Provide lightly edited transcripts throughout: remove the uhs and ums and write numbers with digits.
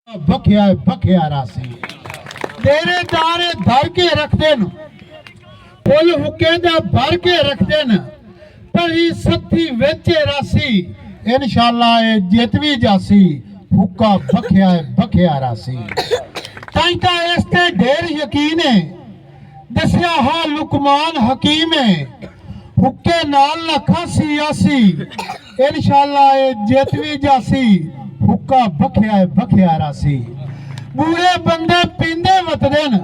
बखिया बखिया रासी तेरे दारे धर के रखते न पुल हुके दा भर के रखते न परी सत्ती वेचे रासी इंशाअल्लाह ए जितवी जासी हुक्का बखिया रासी ताइता इसते ढेर यकीन है दसिया हा लुकमान हकीम है हुक्के नाल न खासी आसी इंशाअल्लाह ए जितवी जासी हुक्का बखिया रासी बूढ़े बंदे पींदे वतदे न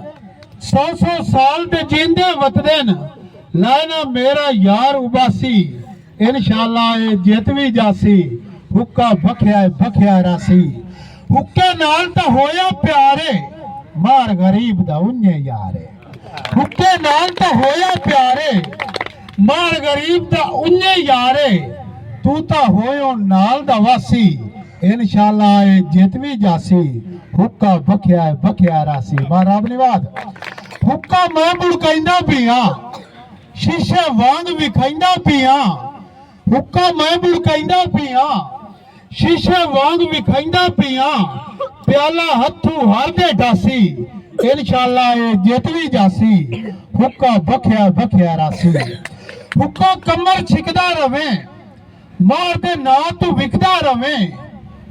100 साल दे जींदे वतदे न लाना मेरा यार उबासी इंशाअल्लाह ए जितवी जासी हुक्का बखिया रासी हुक्के नाल ता होया प्यारे मार गरीब दा उन्ने यारे हुक्के नाल ता होया प्यारे मार गरीब दा उन्ने यारे तू ता होयो नाल दा वासी इंशाअल्लाह ए जितवी जासी हुक्का बखिया रासी मां रब निवाद हुक्का मैं बुड़काइंदा पिया शीशे वांग विखाइंदा पिया हुक्का मैं बुड़काइंदा पिया शीशे वांग विखाइंदा पिया प्याला हथू हर दे डासी इंशाअल्लाह ए जितवी जासी हुक्का बखिया रासी हुक्का कमर छिकदा रवे मार दे ना तू विकदा रवे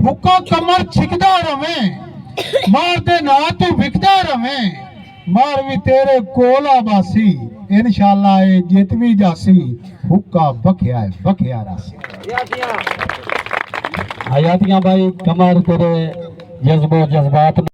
हुक्का कमर छिकदा रवे मार दे ना तू विकदा रवे मार भी तेरे कोल आबासी इंशाअल्लाह ए जितवी जासी हुक्का बखिया रासी हयातियां भाई कमर तेरे जज्बो जज्बात